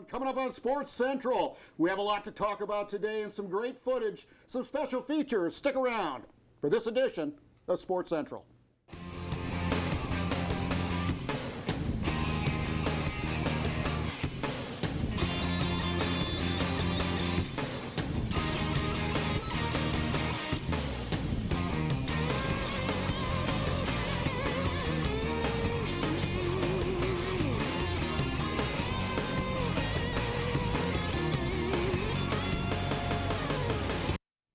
Coming up on Sports Central, we have a lot to talk about today and some great footage, some special features. Stick around for this edition of Sports Central.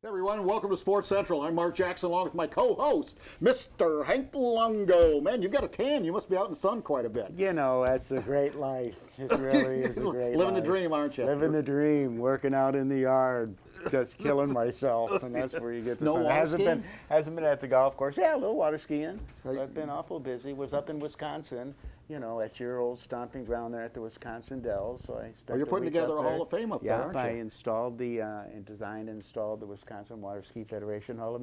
Everyone, welcome to Sports Central. I'm Mark Jackson along with my co-host, Mr. Hank Longo. Man, you've got a tan. You must be out in the sun quite a bit. You know, that's a great life. It really is a great life. Living the dream, aren't you? Living the dream, working out in the yard, just killing myself, and that's where you get the sun. Hasn't been at the golf course. Yeah, a little water skiing. So I've been awful busy. Was up in Wisconsin, you know, at your old stomping ground there at the Wisconsin Dells. So I spent you're putting together a Hall of Fame up there, aren't you? I installed designed and installed the Wisconsin Water Ski Federation Hall of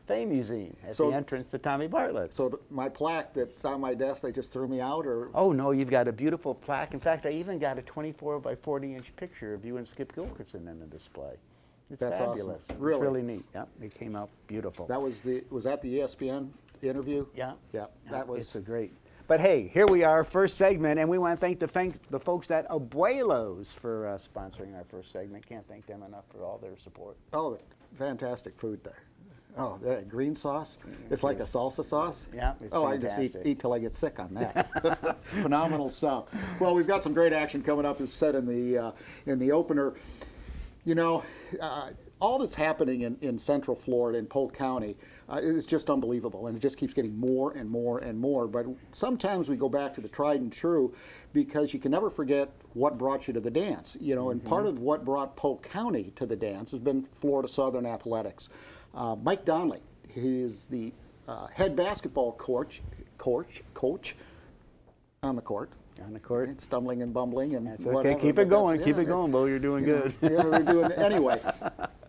Fame Museum at the entrance to Tommy Bartlett's. So my plaque that's on my desk, they just threw me out, or? Oh no, you've got a beautiful plaque. In fact, I even got a 24 by 40-inch picture of you and Skip Gilkerson in the display. That's awesome. fabulous. Really? It's really neat. Yeah, it came out beautiful. That was that the ESPN interview? Yeah. Yeah, that was. It's a great. But hey, here we are, first segment, and we want to thank the folks at Abuelos for sponsoring our first segment. Can't thank them enough for all their support. Oh, fantastic food there. Oh, that green sauce. It's like a salsa sauce. Yeah, it's fantastic. I just eat till I get sick on that. Phenomenal stuff. Well, we've got some great action coming up, as said in the opener. You know, all that's happening in Central Florida, in Polk County, is just unbelievable, and it just keeps getting more and more and more. But sometimes we go back to the tried and true, because you can never forget what brought you to the dance. You know, and part of what brought Polk County to the dance has been Florida Southern Athletics. Mike Donnelly, he is the head basketball coach on the court. On the court. And stumbling and bumbling and that's whatever. Okay, keep it going, Bo. You're doing good. Yeah, we're doing anyway.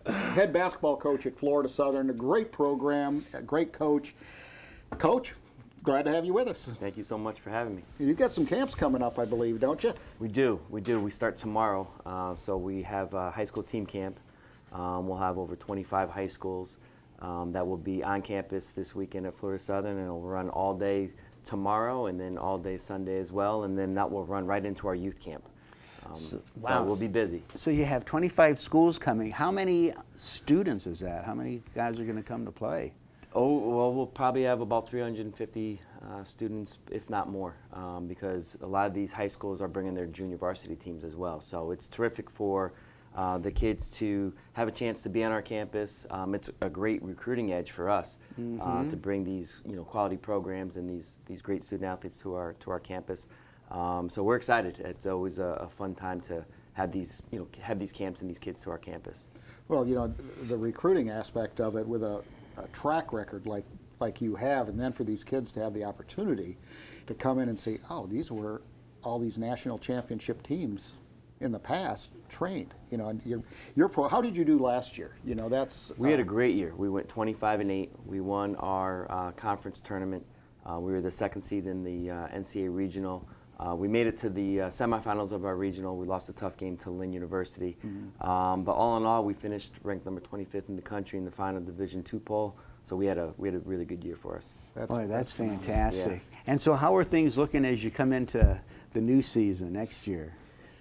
Head basketball coach at Florida Southern, a great program, a great coach. Coach, glad to have you with us. Thank you so much for having me. You've got some camps coming up, I believe, don't you? We do. We start tomorrow. So we have a high school team camp. We'll have over 25 high schools that will be on campus this weekend at Florida Southern, and it'll run all day tomorrow and then all day Sunday as well, and then that will run right into our youth camp. So we'll be busy. So you have 25 schools coming. How many students is that? How many guys are going to come to play? Oh, well, we'll probably have about 350 students, if not more, because a lot of these high schools are bringing their junior varsity teams as well. So it's terrific for the kids to have a chance to be on our campus. It's a great recruiting edge for us to bring these quality programs and these great student athletes to our campus. So we're excited. It's always a fun time to have these camps and these kids to our campus. Well, the recruiting aspect of it with a track record like you have, and then for these kids to have the opportunity to come in and say, oh, these were all these national championship teams in the past trained, and you're pro. How did you do last year? We had a great year. We went 25-8. We won our conference tournament. We were the second seed in the NCAA regional. We made it to the semifinals of our regional. We lost a tough game to Lynn University. But all in all, we finished ranked number 25th in the country in the final Division II poll. So we had a really good year for us. That's fantastic. Yeah. And so how are things looking as you come into the new season next year?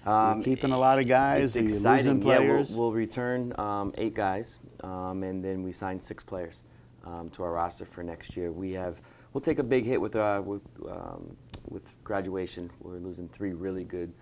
You're keeping a lot of guys? It's exciting. Losing players? Yeah, we'll return 8 guys, and then we signed 6 players to our roster for next year. We'll take a big hit with graduation. We're losing 3 really good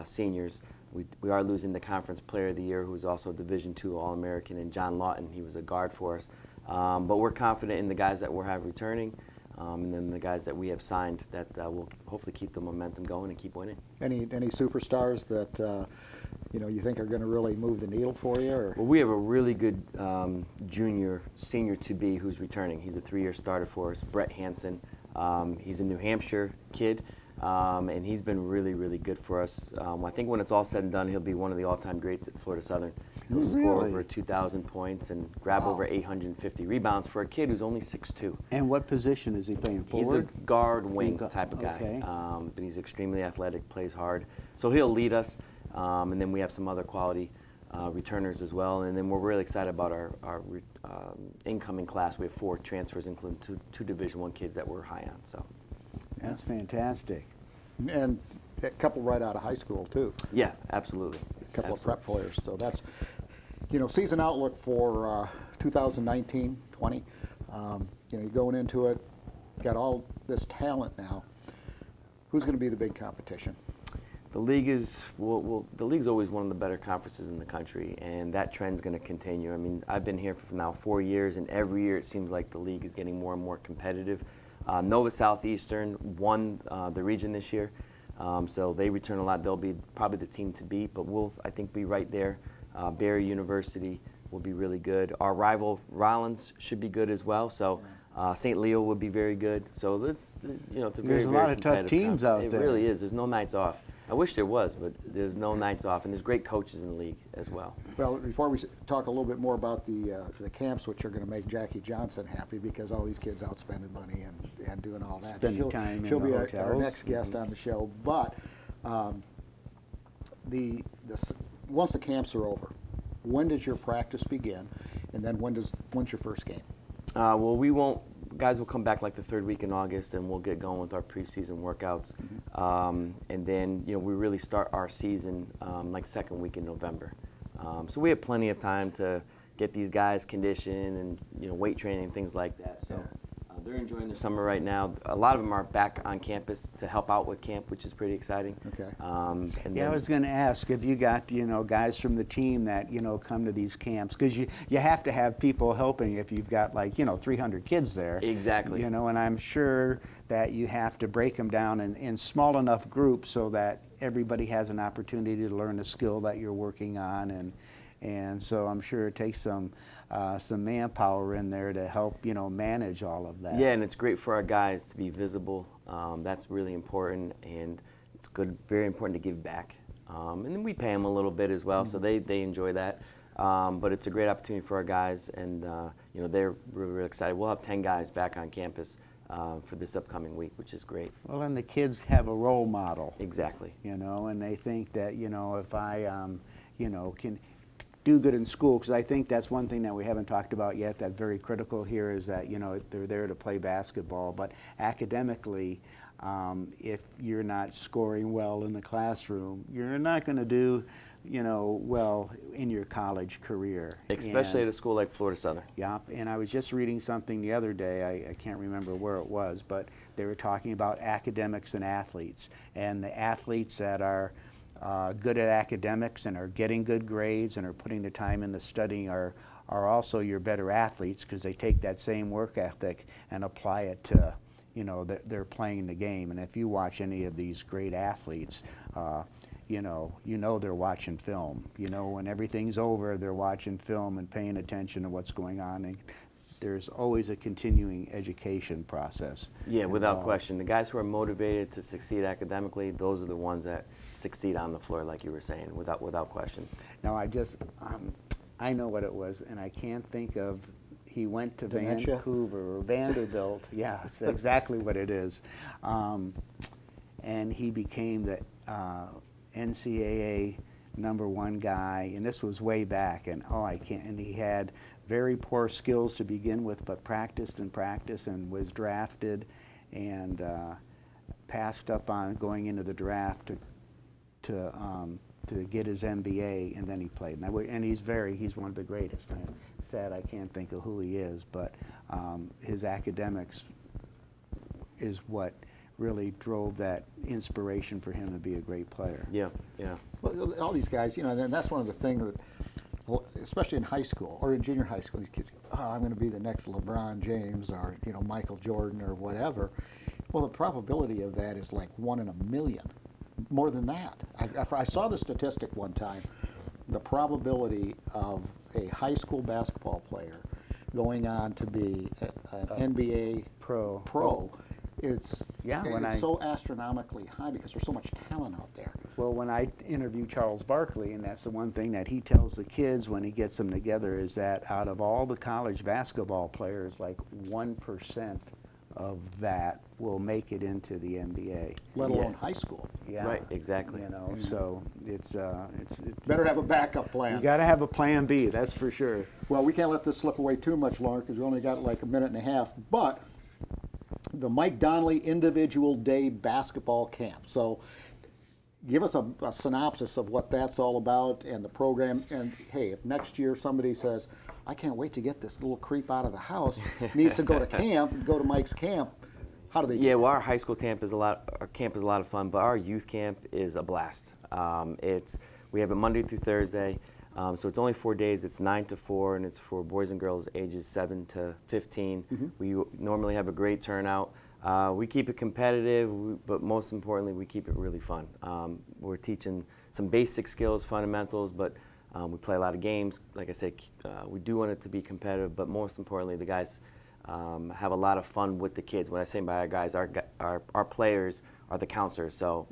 seniors. We are losing the Conference Player of the Year, who's also a Division II All-American, and John Lawton. He was a guard for us. But we're confident in the guys that we'll have returning, and then the guys that we have signed that will hopefully keep the momentum going and keep winning. Any superstars that you think are going to really move the needle for you? Or? Well, we have a really good senior to be who's returning. He's a 3-year starter for us, Brett Hansen. He's a New Hampshire kid. And he's been really, really good for us. I think when it's all said and done, he'll be one of the all-time greats at Florida Southern. He'll score over 2,000 points and grab over 850 rebounds for a kid who's only 6'2". And what position is he playing? Forward? He's a guard wing type of guy. Okay. But he's extremely athletic, plays hard. So he'll lead us. And then we have some other quality returners as well. And then we're really excited about our incoming class. We have 4 transfers, including two Division I kids that we're high on. So that's fantastic. And a couple right out of high school too. Yeah, absolutely. A couple of prep players. So that's, you know, season outlook for 2019-20. You know, you're going into it, got all this talent now. Who's going to be the big competition? The league is the league's always one of the better conferences in the country, and that trend's going to continue. I mean, I've been here for now 4 years, and every year it seems like the league is getting more and more competitive. Nova Southeastern won the region this year, so they return a lot. They'll be probably the team to beat, but we'll, I think, be right there. Barry University will be really good. Our rival Rollins should be good as well. So St. Leo would be very good. So this, you know, it's a very, There's a very lot of tough teams out there. It really is. There's no nights off. I wish there was, but there's no nights off, and there's great coaches in the league as well. Well, before we talk a little bit more about the camps, which are going to make Jackie Johnson happy, because all these kids out spending money and doing all that. Spending time in she'll the be hotels. our next guest on the show. But once the camps are over, when does your practice begin, and then when's your first game? Well, guys will come back like the 3rd week in August, and we'll get going with our preseason workouts. And then, you know, we really start our season like 2nd week in November. So we have plenty of time to get these guys conditioned and, you know, weight training and things like that. So they're enjoying their summer right now. A lot of them are back on campus to help out with camp, which is pretty exciting. Okay. And Yeah, I was going to ask if you got, you know, guys from the team that, you know, come to these camps, because you have to have people helping if you've got, like, you know, 300 kids there. Exactly. You know, and I'm sure that you have to break them down in small enough groups so that everybody has an opportunity to learn a skill that you're working on, and so I'm sure it takes some manpower in there to help, you know, manage all of that. Yeah, and it's great for our guys to be visible. That's really important, and it's good, very important to give back. And then we pay them a little bit as well, so they enjoy that. But it's a great opportunity for our guys, and you know, they're really excited. We'll have 10 guys back on campus for this upcoming week, which is great. Well, and the kids have a role model. Exactly. You know, and they think that, you know, if I, you know, can do good in school, because I think that's one thing that we haven't talked about yet that's very critical here, is that, you know, they're there to play basketball, but academically, if you're not scoring well in the classroom, you're not going to do, you know, well in your college career. Especially at a school like Florida Southern. Yeah, and I was just reading something the other day, I can't remember where it was, but they were talking about academics and athletes, and the athletes that are good at academics and are getting good grades and are putting the time in the studying are also your better athletes, because they take that same work ethic and apply it to, you know, they're playing the game. And if you watch any of these great athletes, you know they're watching film. You know, when everything's over, they're watching film and paying attention to what's going on. And there's always a continuing education process. Yeah, without question. The guys who are motivated to succeed academically, those are the ones that succeed on the floor, like you were saying, without question. Now, I know what it was, and I can't think of. He went to Dementia? Vancouver or Vanderbilt. Yeah, that's exactly what it is. And he became the NCAA #1 guy, and this was way back. And and he had very poor skills to begin with, but practiced and was drafted, and passed up on going into the draft to get his MBA, and then he played. And he's one of the greatest. I'm sad I can't think of who he is, but his academics is what really drove that inspiration for him to be a great player. Yeah, yeah. Well, all these guys, you know, and that's one of the things that, well, especially in high school or in junior high school, these kids go, oh, I'm going to be the next LeBron James or, you know, Michael Jordan or whatever. Well, the probability of that is like 1 in a million. More than that. I saw the statistic one time. The probability of a high school basketball player going on to be an NBA pro, it's so astronomically high because there's so much talent out there. Well, when I interview Charles Barkley, and that's the one thing that he tells the kids when he gets them together, is that out of all the college basketball players, like 1% of that will make it into the NBA. Let alone high school. Yeah. Right, exactly. You know, so it's Better have a backup plan. you got to have a plan B, that's for sure. Well, we can't let this slip away too much longer because we only got like a minute and a half. But the Mike Donnelly Individual Day Basketball Camp. So give us a synopsis of what that's all about and the program. And hey, if next year somebody says, I can't wait to get this little creep out of the house, needs to go to camp, go to Mike's camp, how do they do Yeah, that? well, our high school camp is a lot of fun, but our youth camp is a blast. We have it Monday through Thursday, so it's only 4 days. It's 9 to 4, and it's for boys and girls ages 7 to 15. Mm-hmm. We normally have a great turnout. We keep it competitive, but most importantly, we keep it really fun. We're teaching some basic skills, fundamentals, but we play a lot of games. Like I said, we do want it to be competitive, but most importantly, the guys have a lot of fun with the kids. When I say by our guys, our players are the counselors. So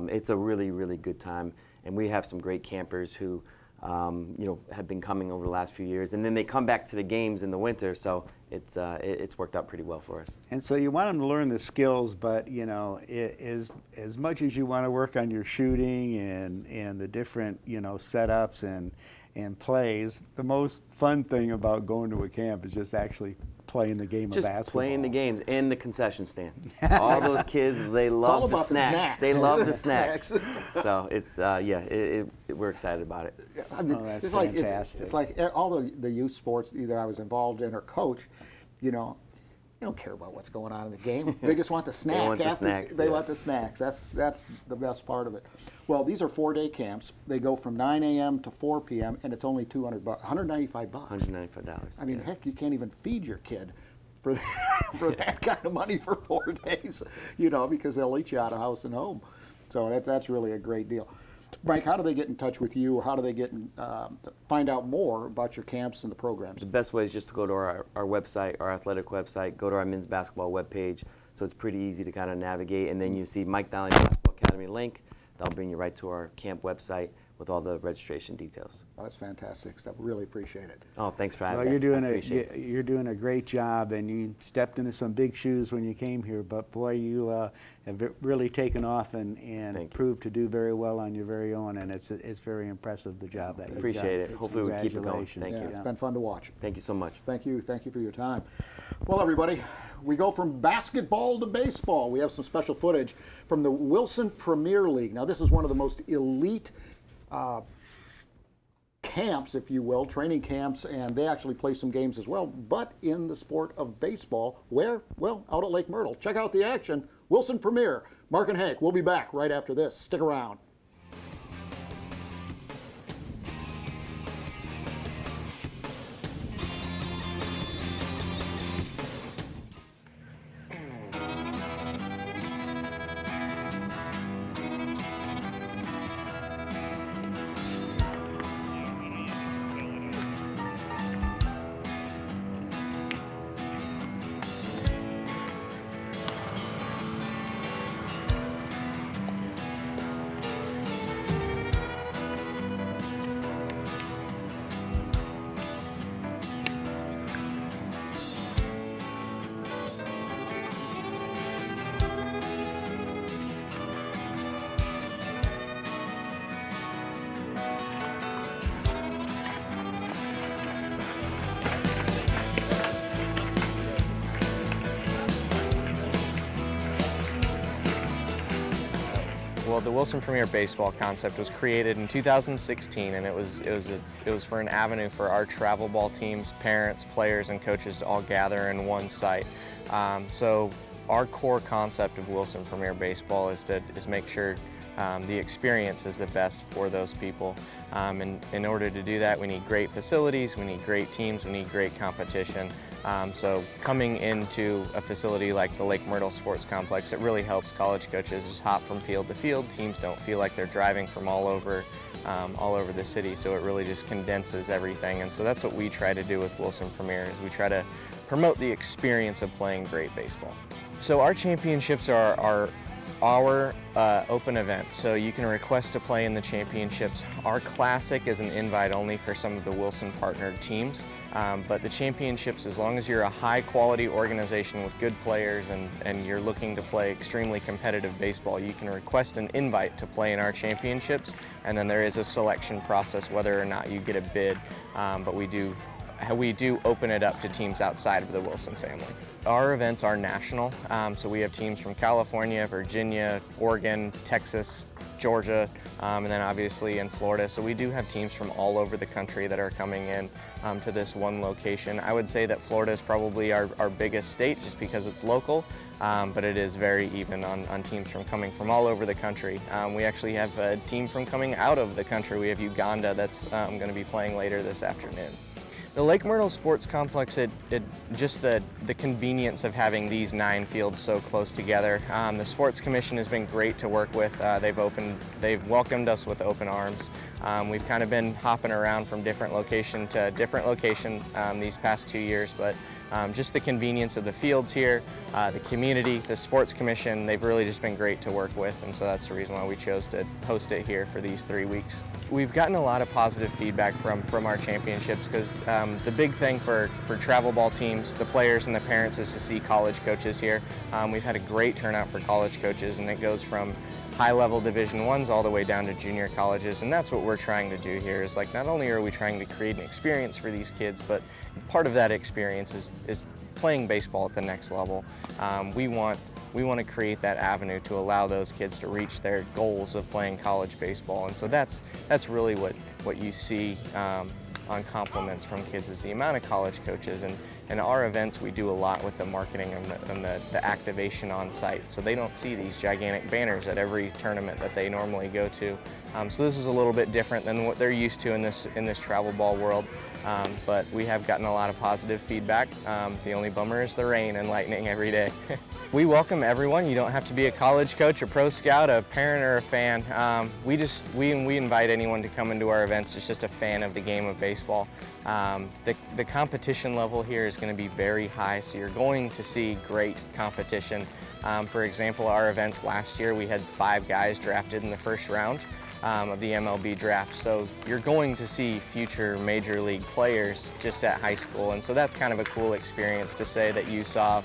it's a really, really good time. And we have some great campers who have been coming over the last few years. And then they come back to the games in the winter. So it's worked out pretty well for us. And so you want them to learn the skills, but as much as you want to work on your shooting and the different setups and plays, the most fun thing about going to a camp is just actually playing the game of basketball. Just playing the games in the concession stand. All those kids, they love the snacks. They love the snacks. So it's we're excited about it. I mean, that's it's fantastic. It's like all the youth sports either I was involved in or coach, they don't care about what's going on in the game. They just want the snack. want the snacks, They yeah. want the snacks. That's the best part of it. Well, these are 4-day camps. They go from 9 a.m. to 4 p.m. and it's only $195. $195. I mean, heck, you can't even feed your kid for that kind of money for 4 days, because they'll eat you out of house and home. So that's really a great deal. Mike, how do they get in touch with you, or how do they get find out more about your camps and the programs? The best way is just to go to our website, our athletic website, go to our men's basketball webpage. So it's pretty easy to kind of navigate. And then you see Mike Donnelly Basketball Academy link. That'll bring you right to our camp website with all the registration details. Oh, that's fantastic stuff. Really appreciate it. Oh, thanks for having Well, me. you're doing a great job, and you stepped into some big shoes when you came here. But boy, you have really taken off and proved to do very well on your very own. And it's very impressive, the job that you've done. Appreciate it. Hopefully we keep it going. Congratulations. Thank you. It's been fun to watch. Thank you so much. Thank you for your time. Well, everybody, we go from basketball to baseball. We have some special footage from the Wilson Premier League. Now, this is one of the most elite camps, if you will, training camps, and they actually play some games as well, but in the sport of baseball. Where? Well, out at Lake Myrtle. Check out the action. Wilson Premier. Mark and Hank, we'll be back right after this. Stick around. Well, the Wilson Premier Baseball concept was created in 2016, and it was for an avenue for our travel ball teams, parents, players, and coaches to all gather in one site. So our core concept of Wilson Premier Baseball is make sure the experience is the best for those people. And in order to do that, we need great facilities, we need great teams, we need great competition. So coming into a facility like the Lake Myrtle Sports Complex, it really helps college coaches just hop from field to field. Teams don't feel like they're driving from all over the city, so it really just condenses everything. And so that's what we try to do with Wilson Premier, is we try to promote the experience of playing great baseball. So our championships are our open event, so you can request to play in the championships. Our classic is an invite only for some of the Wilson partnered teams, but the championships, as long as you're a high quality organization with good players and you're looking to play extremely competitive baseball, you can request an invite to play in our championships, and then there is a selection process whether or not you get a bid, but we do open it up to teams outside of the Wilson family. Our events are national, so we have teams from California, Virginia, Oregon, Texas, Georgia, and then obviously in Florida. So we do have teams from all over the country that are coming in to this one location. I would say that Florida is probably our biggest state just because it's local, but it is very even on teams coming from all over the country. We actually have a team from coming out of the country. We have Uganda that's going to be playing later this afternoon. The Lake Myrtle Sports Complex, just the convenience of having these 9 fields so close together. The Sports Commission has been great to work with. They've welcomed us with open arms. We've kind of been hopping around from different location to different location these past 2 years, but just the convenience of the fields here, the community, the Sports Commission, they've really just been great to work with, and so that's the reason why we chose to host it here for these 3 weeks. We've gotten a lot of positive feedback from our championships because the big thing for travel ball teams, the players and the parents, is to see college coaches here. We've had a great turnout for college coaches, and it goes from high-level Division I's all the way down to junior colleges, and that's what we're trying to do here. Is like, not only are we trying to create an experience for these kids, but part of that experience is playing baseball at the next level. We want to create that avenue to allow those kids to reach their goals of playing college baseball, and so that's really what you see on compliments from kids, is the amount of college coaches. And our events, we do a lot with the marketing and the activation on site, so they don't see these gigantic banners at every tournament that they normally go to. So this is a little bit different than what they're used to in this travel ball world. But we have gotten a lot of positive feedback. The only bummer is the rain and lightning every day. We welcome everyone. You don't have to be a college coach, a pro scout, a parent, or a fan. We invite anyone to come into our events that's just a fan of the game of baseball. The competition level here is going to be very high, so you're going to see great competition. For example, our events last year, we had 5 guys drafted in the first round of the MLB draft. So you're going to see future major league players just at high school, and so that's kind of a cool experience to say that you saw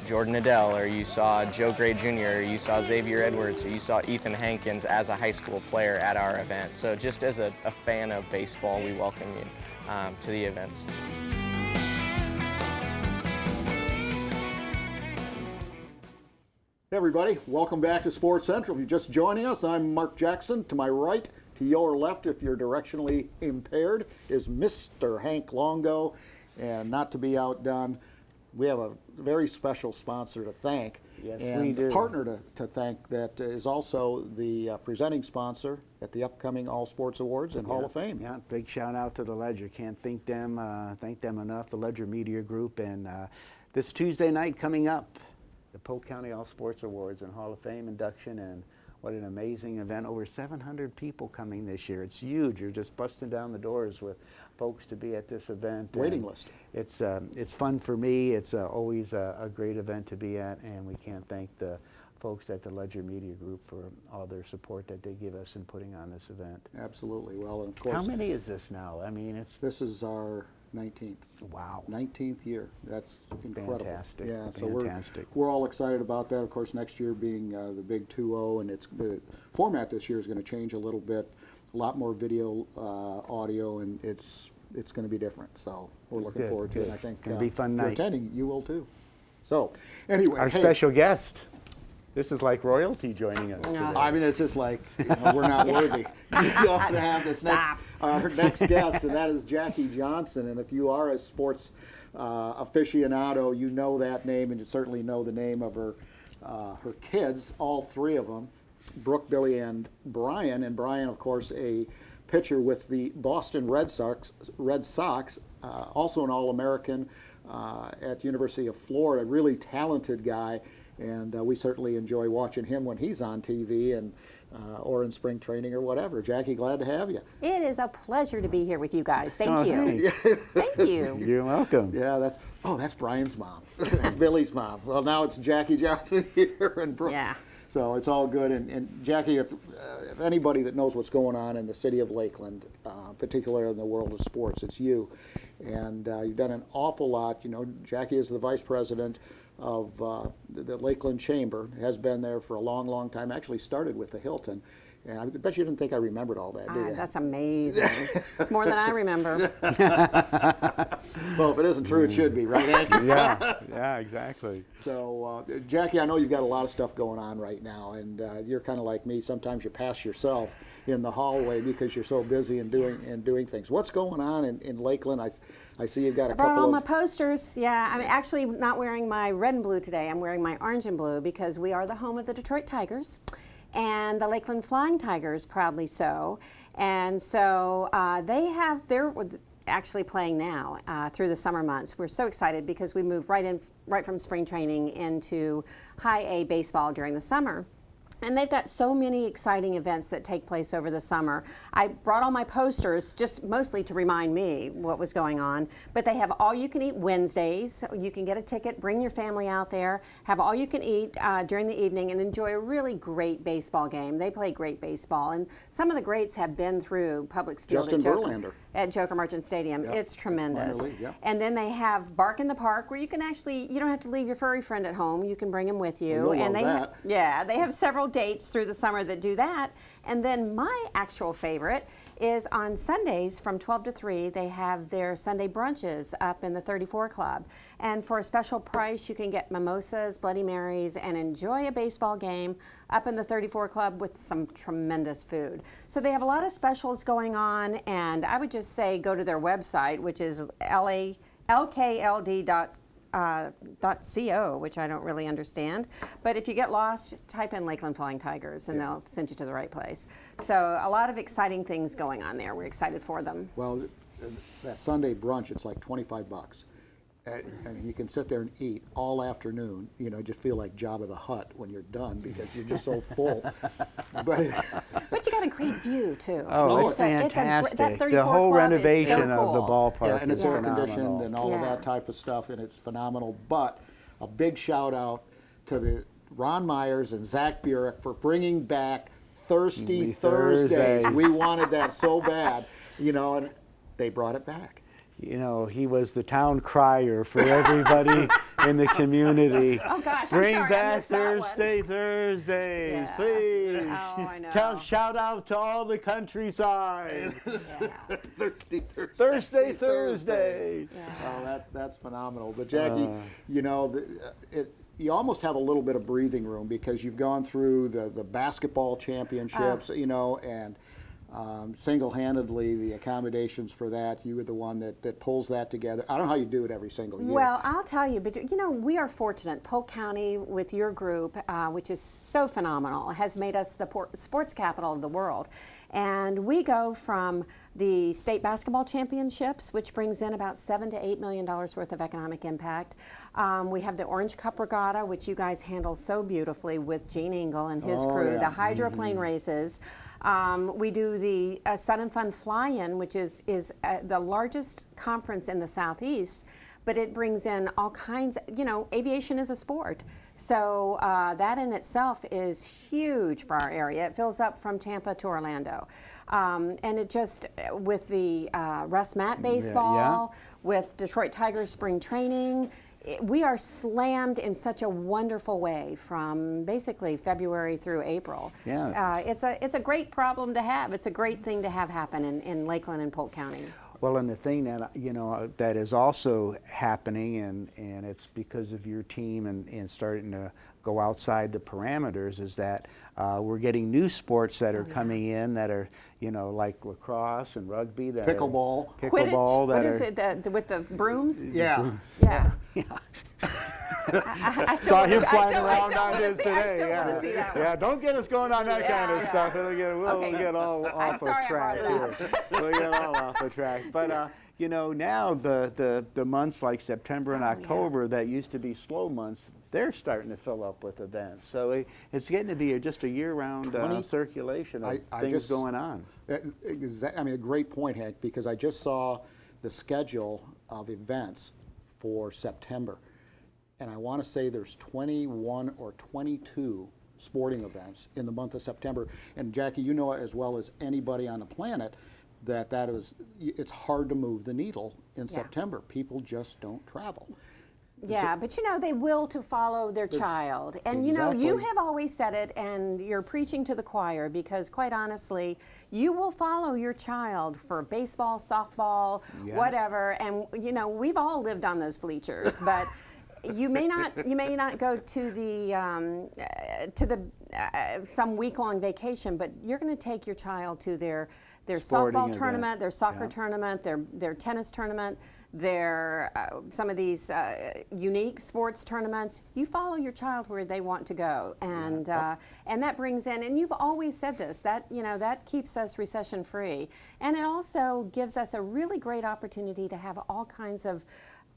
Jordan Adele, or you saw Joe Gray Jr., or you saw Xavier Edwards, or you saw Ethan Hankins as a high school player at our event. So just as a fan of baseball, we welcome you to the events. Hey everybody, welcome back to Sports Central. If you're just joining us, I'm Mark Jackson. To my right, to your left, if you're directionally impaired, is Mr. Hank Longo. And not to be outdone, we have a very special sponsor to thank. Yes, and we do. a partner to thank that is also the presenting sponsor at the upcoming All Sports Awards and Hall of Fame. Yeah, big shout out to the Ledger. Can't thank them enough, the Ledger Media Group. And this Tuesday night coming up, the Polk County All Sports Awards and Hall of Fame induction, and what an amazing event. Over 700 people coming this year. It's huge. You're just busting down the doors with folks to be at this event. Waiting list. It's fun for me. It's always a great event to be at, and we can't thank the folks at the Ledger Media Group for all their support that they give us in putting on this event. Absolutely. Well, and of course, how many is this now? I mean, this is our 19th. Wow. 19th year. That's incredible. Fantastic. Yeah, Fantastic. So we're all excited about that. Of course, next year being the big 2-0, and the format this year is going to change a little bit. A lot more video, audio, and it's going to be different. So we're looking forward to it. I think it'll be a fun night. you're attending, you will too. So anyway, our special guest. This is like royalty joining us today. I mean, it's just like, we're not worthy. You ought to have this our next guest, and that is Jackie Johnson. And if you are a sports aficionado, you know that name, and you certainly know the name of her kids, all 3 of them, Brooke, Billy, and Brian. And Brian, of course, a pitcher with the Boston Red Sox, also an All-American at the University of Florida, really talented guy. And we certainly enjoy watching him when he's on TV and or in spring training or whatever. Jackie, glad to have you. It is a pleasure to be here with you guys. Thank you. Thank you. You're welcome. Yeah, that's Brian's mom. That's Billy's mom. Well, now it's Jackie Johnson here and Brooke. Yeah. So it's all good. And Jackie, if anybody that knows what's going on in the city of Lakeland, particularly in the world of sports, it's you. And you've done an awful lot. You know, Jackie is the vice president of the Lakeland Chamber, has been there for a long, long time, actually started with the Hilton. And I bet you didn't think I remembered all that, do you? That's amazing. It's more than I remember. Well, if it isn't true, it should be, right, Hank? Yeah, exactly. So, Jackie, I know you've got a lot of stuff going on right now, and you're kind of like me. Sometimes you pass yourself in the hallway because you're so busy and doing things. What's going on in Lakeland? I see you've got a couple Brought all of... my posters. Yeah, I'm actually not wearing my red and blue today. I'm wearing my orange and blue because we are the home of the Detroit Tigers and the Lakeland Flying Tigers, proudly so. And so they're actually playing now through the summer months. We're so excited because we moved right from spring training into high A baseball during the summer. And they've got so many exciting events that take place over the summer. I brought all my posters just mostly to remind me what was going on. But they have all-you-can-eat Wednesdays. You can get a ticket, bring your family out there, have all-you-can-eat during the evening, and enjoy a really great baseball game. They play great baseball. And some of the greats have been through Publix Field at Joker Marchant Stadium. Yep. It's tremendous. Yep. And then they have Bark in the Park, where you can you don't have to leave your furry friend at home. You can bring him with you. And they have several dates through the summer that do that. And then my actual favorite is on Sundays from 12 to 3, they have their Sunday brunches up in the 34 Club. And for a special price, you can get mimosas, Bloody Marys, and enjoy a baseball game up in the 34 Club with some tremendous food. So they have a lot of specials going on, and I would just say go to their website, which is lkld.co, which I don't really understand. But if you get lost, type in Lakeland Flying Tigers, and they'll send you to the right place. So a lot of exciting things going on there. We're excited for them. Well, that Sunday brunch, it's like $25. I mean, you can sit there and eat all afternoon. You know, just feel like Jabba the Hutt when you're done because you're just so full. But you got a great view too. Oh, it's fantastic. That 34 the whole Club renovation is so of the cool. ballpark and it's is air phenomenal. conditioned and all of that type of stuff, and it's phenomenal. But a big shout out to the Ron Myers and Zach Burek for bringing back Thirsty Thursdays. We wanted that so bad, you know, and they brought it back. You know, he was the town crier for everybody in the community. Oh gosh, Bring I'm sorry, I back missed that one. Thursdays, Yeah. please. Oh, I know. Shout out to all the countryside. Yeah. Thursdays. Thursdays. Yeah. Oh, that's phenomenal. But Jackie, you know, you almost have a little bit of breathing room because you've gone through the basketball championships, you know, and single-handedly the accommodations for that. You were the one that pulls that together. I don't know how you do it every single year. Well, I'll tell you, but you know, we are fortunate. Polk County, with your group, which is so phenomenal, has made us the sports capital of the world. And we go from the state basketball championships, which brings in about $7 to $8 million worth of economic impact. We have the Orange Cup Regatta, which you guys handle so beautifully with Gene Engel and his crew, the hydroplane races. We do the Sun and Fun Fly-In, which is the largest conference in the Southeast, but it brings in all kinds, you know, aviation is a sport. So that in itself is huge for our area. It fills up from Tampa to Orlando. And it just, with the Russ Matt baseball, with Detroit Tigers spring training, we are slammed in such a wonderful way from basically February through April. Yeah. It's a great problem to have. It's a great thing to have happen in Lakeland and Polk County. Well, and the thing that, you know, that is also happening, and it's because of your team and starting to go outside the parameters, is that we're getting new sports that are coming in that are, you know, like lacrosse and rugby. That Pickleball. Pickleball. What is it, with the brooms? Yeah. Yeah. I Saw him flying I around still on wanna this see- today. I still want to see that one. Yeah, don't get us going on that kind of stuff. We'll get all off sorry I of track. brought it up. We'll get all off of track. But you know, now the months like September and October that used to be slow months, they're starting to fill up with events. So it's getting to be just a year-round circulation of things going on. I mean, a great point, Hank, because I just saw the schedule of events for September. And I want to say there's 21 or 22 sporting events in the month of September. And Jackie, you know as well as anybody on the planet it's hard to move the needle in September. People just don't travel. Yeah, but you know, they will to follow their child. And you know, you have always said it, and you're preaching to the choir, because quite honestly, you will follow your child for baseball, softball, whatever. And you know, we've all lived on those bleachers, but you may not go to the some week-long vacation, but you're going to take your child to their softball tournament, their soccer tournament, their tennis tournament, their some of these unique sports tournaments. You follow your child where they want to go, and that brings in. And you've always said this, that you know, that keeps us recession free, and it also gives us a really great opportunity to have all kinds of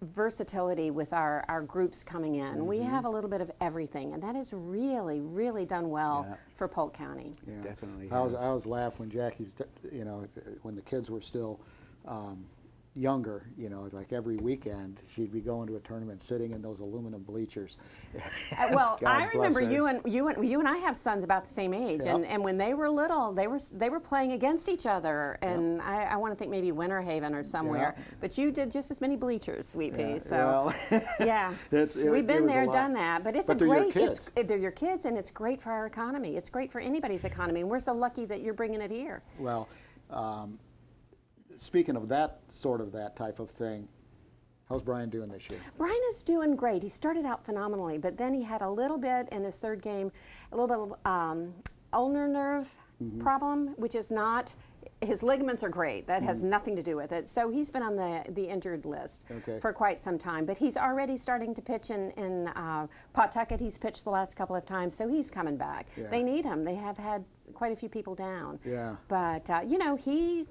versatility with our groups coming in. We have a little bit of everything, and that has really, really done well for Polk County. Yeah. Definitely. I was laughing when Jackie's, you know, when the kids were still younger, you know, like every weekend she'd be going to a tournament, sitting in those aluminum bleachers. Well, God I remember bless you and I have sons about the same age, and when they were little, they were playing against each other, and I want to think maybe Winter Haven or somewhere. But you did just as many bleachers, Sweet Pea. So yeah, we've been there, done that. But it's a great. They're your kids, and it's great for our economy. It's great for anybody's economy, and we're so lucky that you're bringing it here. Well. Speaking of that type of thing, how's Brian doing this year? Brian is doing great. He started out phenomenally, but then he had a little bit in his third game, a little bit of ulnar nerve problem, which is not, his ligaments are great. That has nothing to do with it. So he's been on the injured list for quite some time, but he's already starting to pitch in Pawtucket. He's pitched the last couple of times, so he's coming back. They need him. They have had quite a few people down. But you know,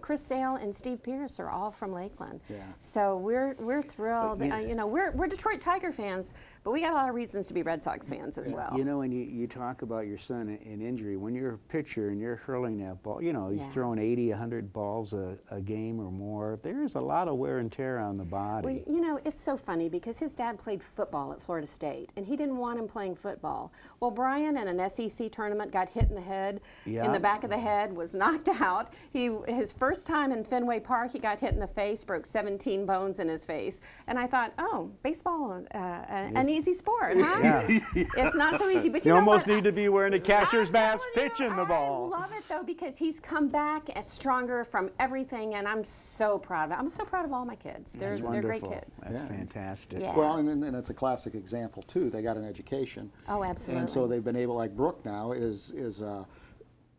Chris Sale and Steve Pierce are all from Lakeland. So we're thrilled. You know, we're Detroit Tiger fans, but we got a lot of reasons to be Red Sox fans as well. You know, when you talk about your son in injury, when you're a pitcher and you're hurling that ball, you know, he's throwing 80, 100 balls a game or more. There's a lot of wear and tear on the body. Well, you know, it's so funny because his dad played football at Florida State, and he didn't want him playing football. Well, Brian in an SEC tournament got hit in the head, in the back of the head, was knocked out. His first time in Fenway Park, he got hit in the face, broke 17 bones in his face. And I thought, oh, baseball, an easy sport, huh? It's not so easy. But you almost need to be wearing a catcher's mask pitching the ball. I love it, though, because he's come back as stronger from everything, and I'm so proud of it. I'm so proud of all my kids. They're great kids. That's fantastic. Well, and it's a classic example, too. They got an education. Oh, absolutely. And so they've been able, like Brooke now is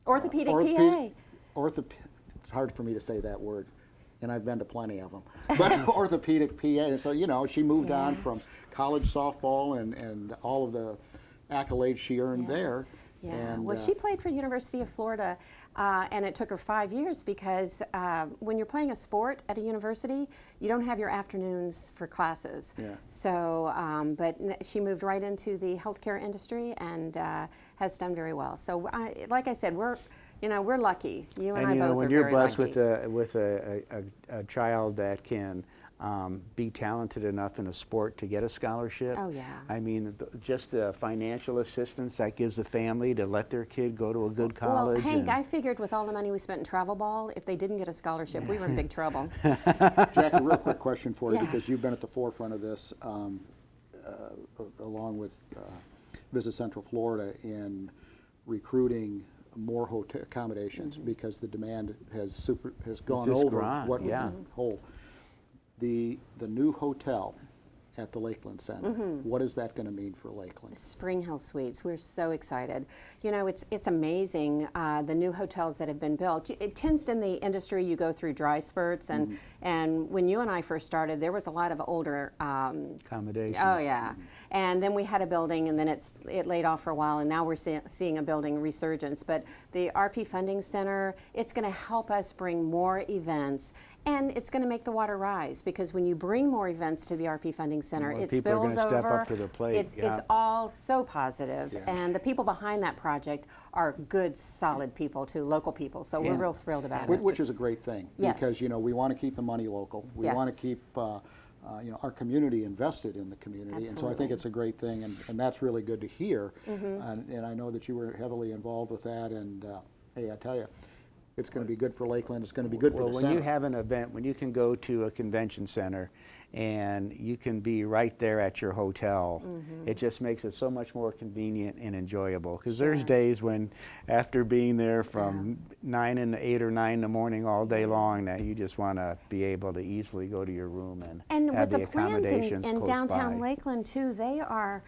orthopedic PA. It's hard for me to say that word, and I've been to plenty of them. But orthopedic PA, and so, you know, she moved on from college softball and all of the accolades she earned there. And, well, she played for University of Florida, and it took her 5 years because when you're playing a sport at a university, you don't have your afternoons for classes. So, but she moved right into the healthcare industry and has done very well. So, like I said, we're lucky. You and I both are very lucky. And you know, when you're blessed with a child that can be talented enough in a sport to get a scholarship. Oh, yeah. I mean, just the financial assistance that gives the family to let their kid go to a good college. Well, Hank, I figured with all the money we spent in travel ball, if they didn't get a scholarship, we were in big trouble. Jackie, real quick question for you, because you've been at the forefront of this, along with Visit Central Florida, in recruiting more hotel accommodations because the demand has gone over what we can hold. The new hotel at the Lakeland Center, what is that going to mean for Lakeland? Spring Hill Suites, we're so excited. You know, it's amazing, the new hotels that have been built. It tends in the industry, you go through dry spurts, and when you and I first started, there was a lot of older accommodations. Oh yeah, and then we had a building, and then it laid off for a while, and now we're seeing a building resurgence. But the RP Funding Center, it's going to help us bring more events, and it's going to make the water rise, because when you bring more events to the RP Funding Center, it spills over. Step up to the plate. It's all so positive, and the people behind that project are good, solid people too, local people. So we're real thrilled about it. Which is a great thing, because you know, we want to keep the money local. We want to keep our community invested in the community. And so I think it's a great thing, and that's really good to hear. And I know that you were heavily involved with that, and hey, I tell you, it's going to be good for Lakeland. It's going to be good for the center. When you have an event, when you can go to a convention center and you can be right there at your hotel, it just makes it so much more convenient and enjoyable. Because there's days when, after being there from 8 or 9 in the morning all day long, that you just want to be able to easily go to your room and have with the the plans accommodations in close downtown by. Lakeland too, they are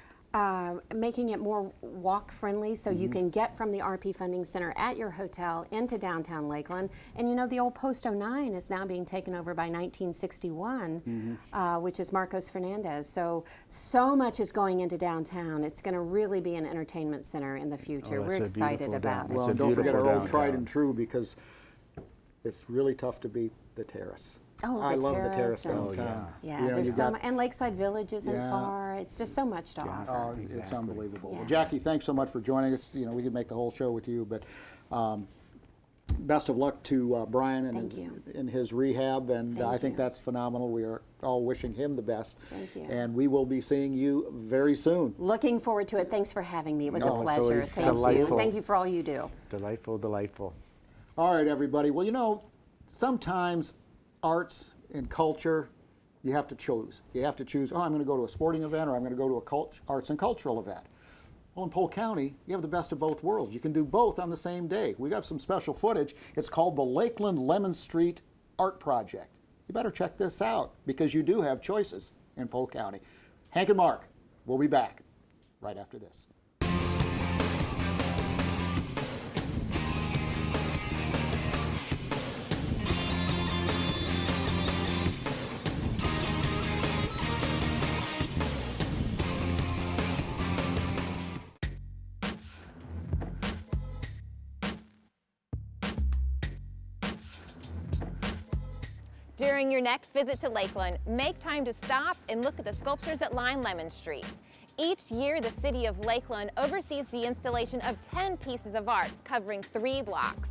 making it more walk friendly, so you can get from the RP Funding Center at your hotel into downtown Lakeland. And you know, the old Post 09 is now being taken over by 1961, which is Marcos Fernandez. So much is going into downtown. It's going to really be an entertainment center in the future. We're excited about it. Well, and don't forget our old tried and true, because it's really tough to beat the Terrace. Oh, I love the Terrace Terrace downtown. Yeah, You know, there's you've so got- much, and Lakeside Village isn't far. It's just so much to offer. It's unbelievable. Yeah. Well, Jackie, thanks so much for joining us. You know, we could make the whole show with you, but best of luck to Brian in his rehab, and I think that's phenomenal. We are all wishing him the best. Thank you. And we will be seeing you very soon. Looking forward to it. Thanks for having me. It was a No, it's pleasure. always Thank you. delightful. Thank you for all you do. Delightful, delightful. All right, everybody. Well, you know, sometimes arts and culture, you have to choose. You have to choose, I'm going to go to a sporting event, or I'm going to go to a arts and cultural event. Well, in Polk County, you have the best of both worlds. You can do both on the same day. We got some special footage. It's called the Lakeland Lemon Street Art Project. You better check this out, because you do have choices in Polk County. Hank and Mark, we'll be back right after this. During your next visit to Lakeland, make time to stop and look at the sculptures that line Lemon Street. Each year, the City of Lakeland oversees the installation of 10 pieces of art covering 3 blocks.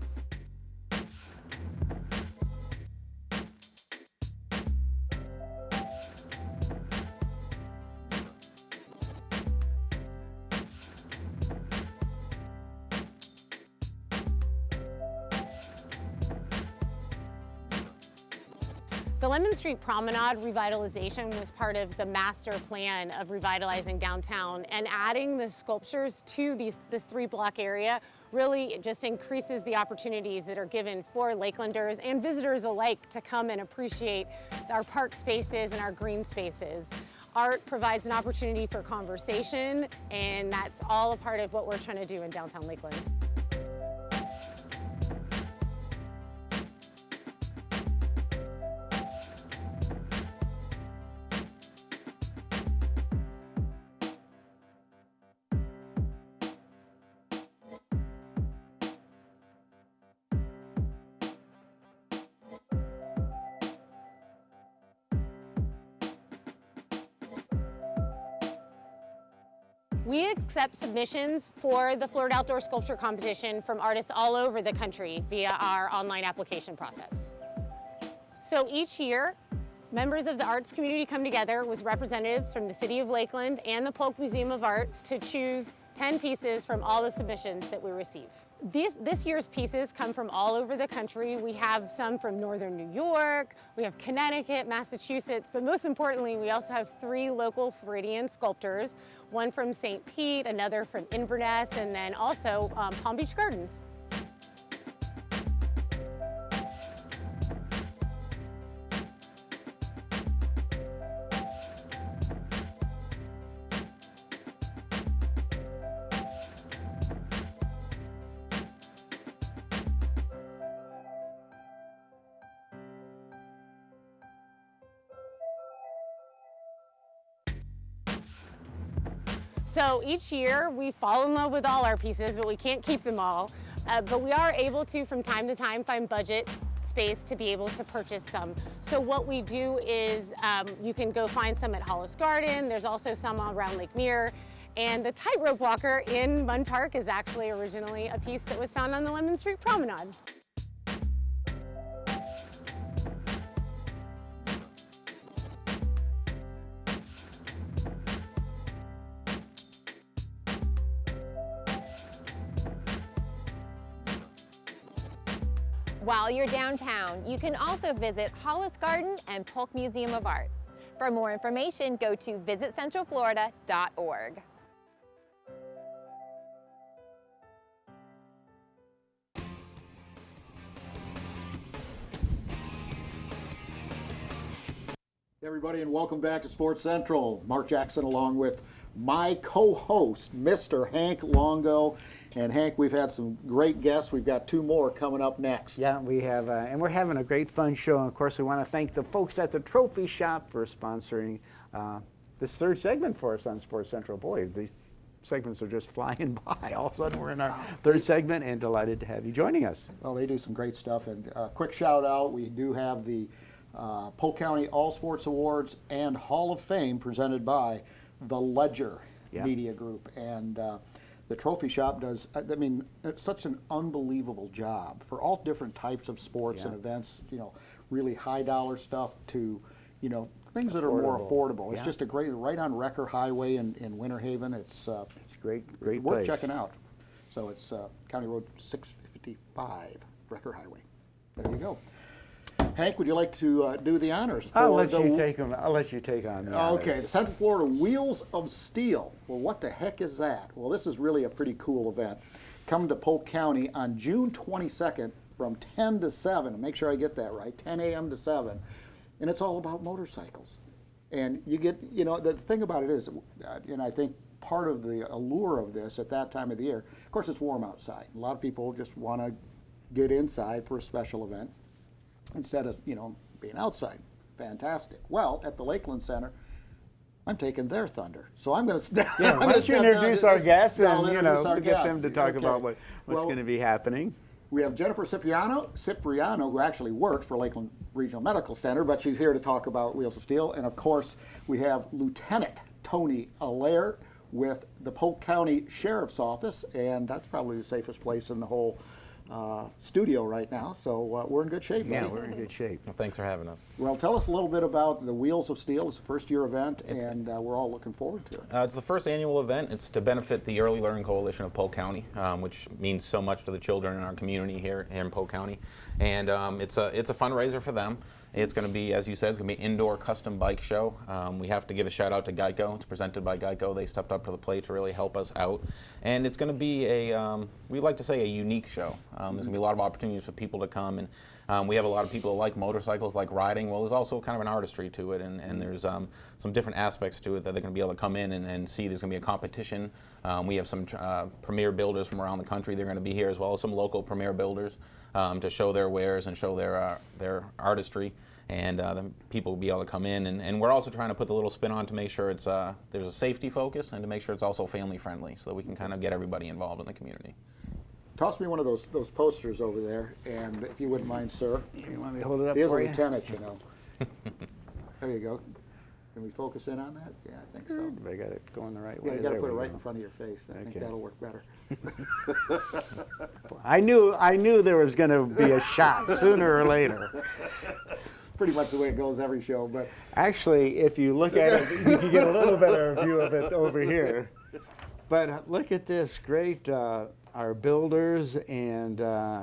The Lemon Street Promenade revitalization was part of the master plan of revitalizing downtown, and adding the sculptures to this 3-block area really just increases the opportunities that are given for Lakelanders and visitors alike to come and appreciate our park spaces and our green spaces. Art provides an opportunity for conversation, and that's all a part of what we're trying to do in downtown Lakeland. We accept submissions for the Florida Outdoor Sculpture Competition from artists all over the country via our online application process. So each year, members of the arts community come together with representatives from the City of Lakeland and the Polk Museum of Art to choose 10 pieces from all the submissions that we receive. This year's pieces come from all over the country. We have some from northern New York, we have Connecticut, Massachusetts, but most importantly, we also have 3 local Floridian sculptors, one from St. Pete, another from Inverness, and then also Palm Beach Gardens. So each year we fall in love with all our pieces, but we can't keep them all. But we are able to, from time to time, find budget space to be able to purchase some. So what we do is you can go find some at Hollis Garden. There's also some around Lake Mirror. And the tightrope walker in Munn Park is actually originally a piece that was found on the Lemon Street Promenade. While you're downtown, you can also visit Hollis Garden and Polk Museum of Art. For more information, go to visitcentralflorida.org. Everybody, and welcome back to Sports Central. Mark Jackson along with my co-host, Mr. Hank Longo. And Hank, we've had some great guests. We've got 2 more coming up next. Yeah, we have, and we're having a great fun show. And of course, we want to thank the folks at the Trophy Shop for sponsoring this 3rd segment for us on Sports Central. Boy, these segments are just flying by. All of a sudden, we're in our 3rd segment, and delighted to have you joining us. Well, they do some great stuff. And quick shout out, we do have the Polk County All Sports Awards and Hall of Fame presented by the Ledger Media Group. And the Trophy Shop does, I mean, it's such an unbelievable job for all different types of sports and events, you know, really high dollar stuff to, you know, things that are more affordable. It's just a great, right on Wrecker Highway in Winter Haven. It's great worth place. checking out. So it's County Road 655, Wrecker Highway. There you go. Hank, would you like to do the honors? I'll let you take them. I'll let you take on the honors. Okay, the Central Florida Wheels of Steel. Well, what the heck is that? Well, this is really a pretty cool event. Come to Polk County on June 22nd from 10 to 7. Make sure I get that right, 10 a.m. to 7. And it's all about motorcycles. And you get, you know, the thing about it is, and I think part of the allure of this at that time of the year, of course, it's warm outside. A lot of people just want to get inside for a special event instead of, you know, being outside. Fantastic. Well, at the Lakeland Center, I'm taking their thunder. So I'm going to why don't you introduce our guests and, you know, get them to talk about what's going to be happening. We have Jennifer Cipriano, who actually works for Lakeland Regional Medical Center, but she's here to talk about Wheels of Steel. And of course, we have Lieutenant Tony Allaire with the Polk County Sheriff's Office, and that's probably the safest place in the whole studio right now, so we're in good shape, buddy. Yeah, we're in good shape. Well, thanks for having us. Well, tell us a little bit about the Wheels of Steel. It's a first-year event, and we're all looking forward to it. It's the first annual event. It's to benefit the Early Learning Coalition of Polk County, which means so much to the children in our community here in Polk County, and it's a fundraiser for them. It's going to be, as you said, it's going to be an indoor custom bike show. We have to give a shout out to Geico. It's presented by Geico. They stepped up to the plate to really help us out. And it's going to be a, we like to say, a unique show. There's going to be a lot of opportunities for people to come. And we have a lot of people that like motorcycles, like riding. Well, there's also kind of an artistry to it. And there's some different aspects to it that they're going to be able to come in and see. There's going to be a competition. We have some premier builders from around the country. They're going to be here, as well as some local premier builders to show their wares and show their artistry. And then people will be able to come in, and we're also trying to put the little spin on to make sure it's there's a safety focus, and to make sure it's also family friendly, so that we can kind of get everybody involved in the community. Toss me one of those posters over there, and if you wouldn't mind, sir. You want me to hold it up He is a for you? lieutenant, you know. There you go. Can we focus in on that? Yeah, I think so. I got it going the right way. Yeah, you got to There put it we right go. in front of your face. I think that'll work better. I knew there was going to be a shot sooner or later. Pretty much the way it goes every show, but Actually, if you look at it, you can get a little better view of it over here. But look at this, great, our builders and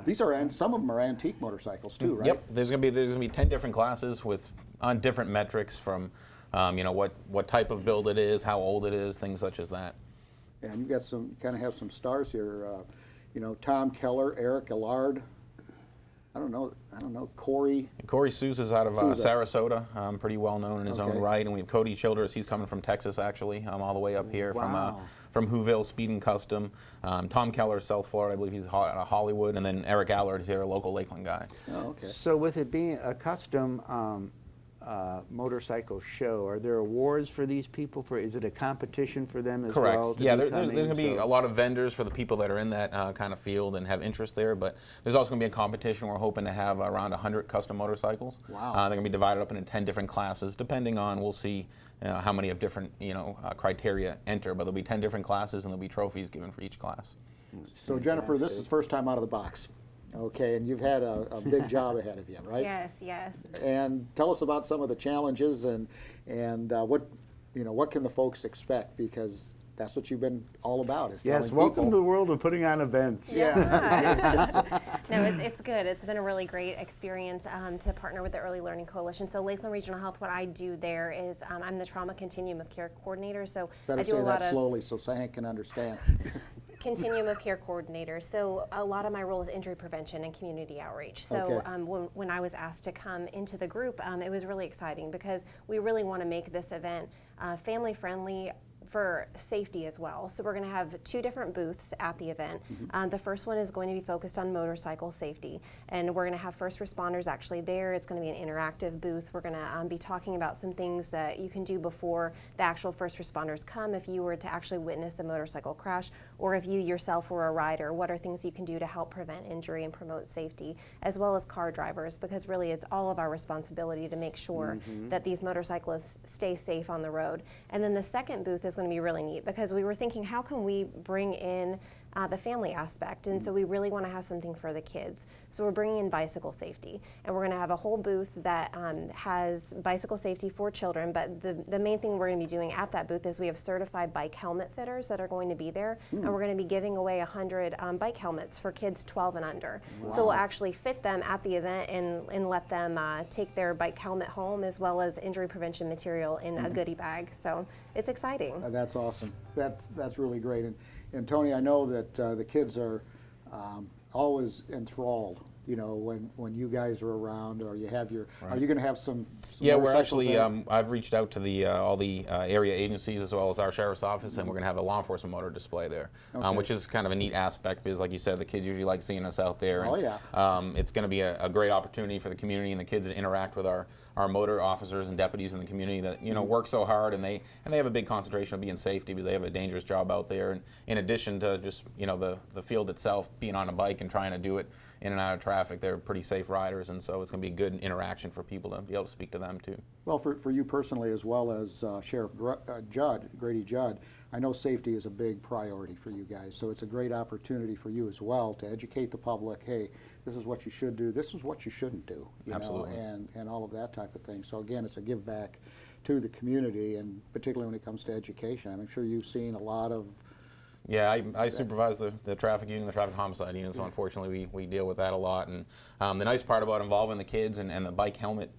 these are, some of them are antique motorcycles too, right? Yep, there's gonna be 10 different classes on different metrics from, you know, what type of build it is, how old it is, things such as that. And you've got kind of have some stars here. You know, Tom Keller, Eric Allard. I don't know, Corey. Corey Sousa's out of Sousa. Sarasota, pretty well known in his own Okay. right, and we have Cody Childress. He's coming from Texas, actually, all the way up here from Whoville Speed and Custom. Tom Keller, South Florida, I believe he's out of Hollywood, and then Eric Allard is here, a local Lakeland guy. Oh, okay. so with it being a custom motorcycle show, are there awards for these people? Is it a competition for them as Correct. well? Yeah, there's going to be a lot of vendors for the people that are in that kind of field and have interest there, but there's also going to be a competition. We're hoping to have around 100 custom motorcycles. Wow. They're going to be divided up into 10 different classes, depending on, we'll see how many of different criteria enter, but there'll be 10 different classes and there'll be trophies given for each class. So Jennifer, this is first time out of the box. Okay, and you've had a big job ahead of you, right? Yes. And tell us about some of the challenges and what can the folks expect, because that's what you've been all about. Is Yes, telling welcome people. to the world of putting on events. No, it's good. It's been a really great experience to partner with the Early Learning Coalition. So Lakeland Regional Health, what I do there is I'm the Trauma Continuum of Care Coordinator. So Better I do say a lot that of slowly so Hank can understand. Continuum of Care Coordinator. So a lot of my role is injury prevention and community outreach. So Okay. when I was asked to come into the group, it was really exciting because we really want to make this event family friendly for safety as well. So we're going to have 2 different booths at the event. The first one is going to be focused on motorcycle safety, and we're going to have first responders actually there. It's going to be an interactive booth. We're going to be talking about some things that you can do before the actual first responders come if you were to actually witness a motorcycle crash, or if you yourself were a rider, what are things you can do to help prevent injury and promote safety, as well as car drivers, because really it's all of our responsibility to make sure that these motorcyclists stay safe on the road. And then the second booth is going to be really neat because we were thinking, how can we bring in the family aspect? And so we really want to have something for the kids. So we're bringing in bicycle safety, and we're going to have a whole booth that has bicycle safety for children. But the main thing we're going to be doing at that booth is we have certified bike helmet fitters that are going to be there, and we're going to be giving away 100 bike helmets for kids 12 and under. Wow. So we'll actually fit them at the event and let them take their bike helmet home, as well as injury prevention material in a goodie bag. So it's exciting. That's awesome. That's really great. And Tony, I know that the kids are always enthralled, you know, when you guys are around, or you have your. Are you going to have some Yeah, we're motorcycles actually. there? I've reached out to the all the area agencies as well as our sheriff's office, and we're going to have a law enforcement motor display there, Okay. which is kind of a neat aspect because, like you said, the kids usually like seeing us out there. Oh, and, yeah. it's going to be a great opportunity for the community and the kids to interact with our motor officers and deputies in the community that work so hard, and they have a big concentration of being safety because they have a dangerous job out there. And in addition to just the field itself, being on a bike and trying to do it in and out of traffic, they're pretty safe riders, and so it's going to be a good interaction for people to be able to speak to them too. Well, for you personally, as well as Sheriff Grady Judd, I know safety is a big priority for you guys, so it's a great opportunity for you as well to educate the public. Hey, this is what you should do. This is what you shouldn't do. Absolutely. And all of that type of thing. So again, it's a give back to the community, and particularly when it comes to education. I'm sure you've seen a lot of. Yeah, I supervise the traffic unit, the traffic homicide unit, so unfortunately we deal with that a lot. And the nice part about involving the kids and the bike helmet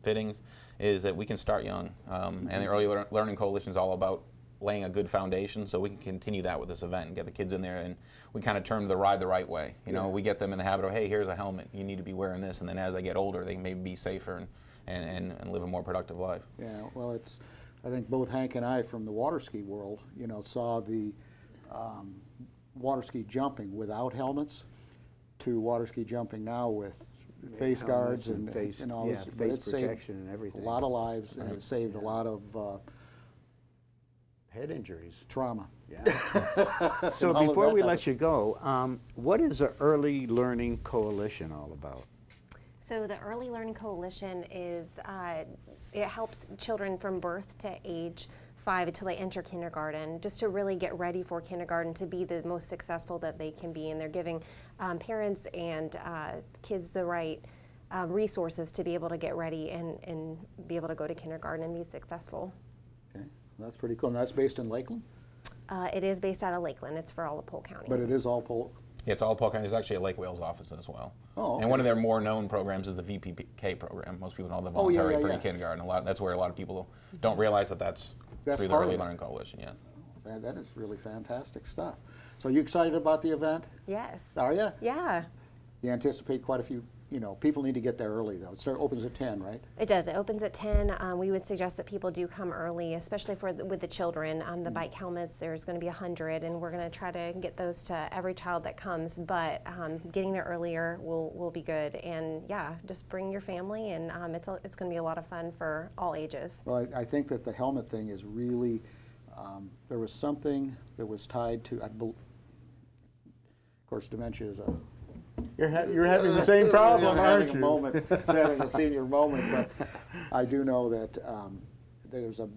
fittings is that we can start young. And the Early Learning Coalition is all about laying a good foundation, so we can continue that with this event and get the kids in there. And we kind of term the ride the right way. We get them in the habit of, hey, here's a helmet, you need to be wearing this, and then as they get older, they may be safer and live a more productive life. Yeah, well, I think both Hank and I from the water ski world, saw the water ski jumping without helmets to water ski jumping now with face guards and all this. But face protection and everything. A lot of lives, and it saved a lot of Head injuries. trauma. Yeah. So all of before that we type let of- you go, what is the Early Learning Coalition all about? So the Early Learning Coalition is, it helps children from birth to age 5 until they enter kindergarten, just to really get ready for kindergarten to be the most successful that they can be. And they're giving parents and kids the right resources to be able to get ready and be able to go to kindergarten and be successful. Okay, that's pretty cool. And that's based in Lakeland, It is based out of Lakeland. It's for all of Polk County. but it is all Polk. Yeah, it's all Polk County. There's actually a Lake Wales office as well. Oh, okay. And one of their more known programs is the VPK program. Most people know the Oh, yeah, voluntary yeah, yeah. pre-kindergarten. That's where a lot of people don't realize that's That's through the part of Early it. Learning Coalition. Yes. Man, that is really fantastic stuff. So you excited about the event? Yes. Are you? Yeah. You anticipate quite a few, people need to get there early though. It opens at 10, right? It does. It opens at 10. We would suggest that people do come early, especially with the children. The bike helmets, there's going to be 100, and we're going to try to get those to every child that comes. But getting there earlier will be good. And yeah, just bring your family, and it's going to be a lot of fun for all ages. Well, I think that the helmet thing is really, there was something that was tied to, of course, dementia is a You're having the same problem, aren't having you? a moment, having a senior moment, but I do know that there's a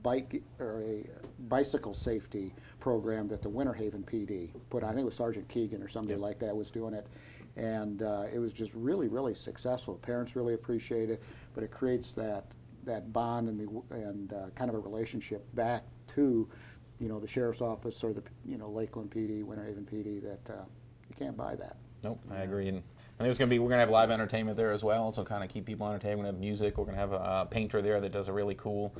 bike or a bicycle safety program that the Winter Haven PD put on. I think it was Sergeant Keegan or somebody like that was doing it, and it was just really, really successful. Parents really appreciate it, but it creates that bond and kind of a relationship back to you know, the sheriff's office or the, you know, Lakeland PD, Winter Haven PD, that you can't buy that. Nope, I agree. And we're going to have live entertainment there as well, so kind of keep people entertained. We're going to have music. We're going to have a painter there that does a really cool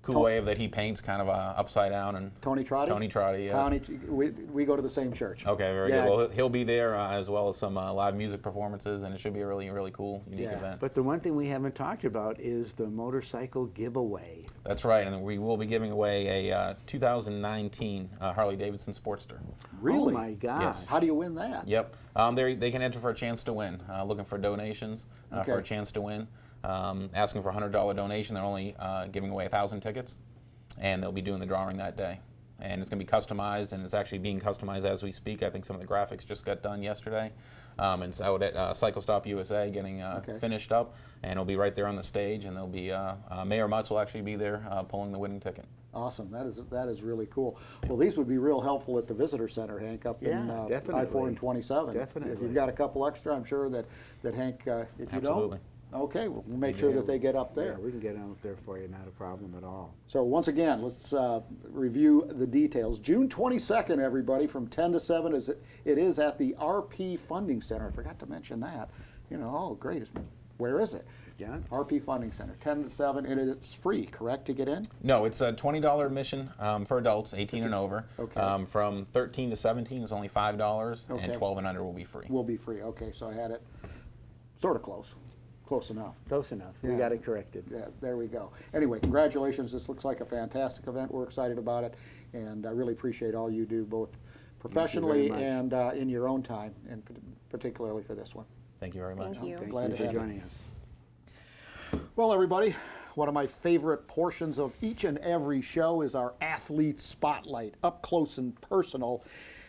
way of that he paints kind of upside down. And Tony Trotty? Tony Trotty, yes. Tony, we go to the same church. Okay, very good. Well, he'll be there as well as some live music performances, and it should be a really, really cool, unique event. But the one thing we haven't talked about is the motorcycle giveaway. That's right, and we will be giving away a 2019 Harley-Davidson Sportster. Really? Oh my God. Yes. How do you win that? Yep. They can enter for a chance to win. Looking for donations for a chance to win. Asking for a $100 donation. They're only giving away 1,000 tickets, and they'll be doing the drawing that day. And it's going to be customized, and it's actually being customized as we speak. I think some of the graphics just got done yesterday. And it's out at Cycle Stop USA getting finished up, and it'll be right there on the stage, and there'll be Mayor Mutz will actually be there pulling the winning ticket. Awesome. That is really cool. Well, these would be real helpful at the visitor center, Hank, up in I-4 and 27. Definitely. If you've got a couple extra, I'm sure that Hank, if you Absolutely. don't, okay, we'll make sure that they get up there. Yeah, we can get out there for you, not a problem at all. So once again, let's review the details. June 22nd, everybody, from 10 to 7, it is at the RP Funding Center. I forgot to mention that. You know, oh, great. Where is it? Yeah. RP Funding Center, 10 to 7, and it's free, correct, to get in? No, it's a $20 admission for adults, 18 and over. Okay. From 13 to 17 is only $5, Okay. and 12 and under will be free. Will be free. Okay, so I had it sort of close. Close enough. Close enough. Yeah. We got it corrected. Yeah, there we go. Anyway, congratulations. This looks like a fantastic event. We're excited about it, and I really appreciate all you do, both professionally and in your own time, and particularly for this one. Thank you very much. Thank you. Thank Glad you to for have you. joining us. Well, everybody, one of my favorite portions of each and every show is our athlete spotlight, up close and personal.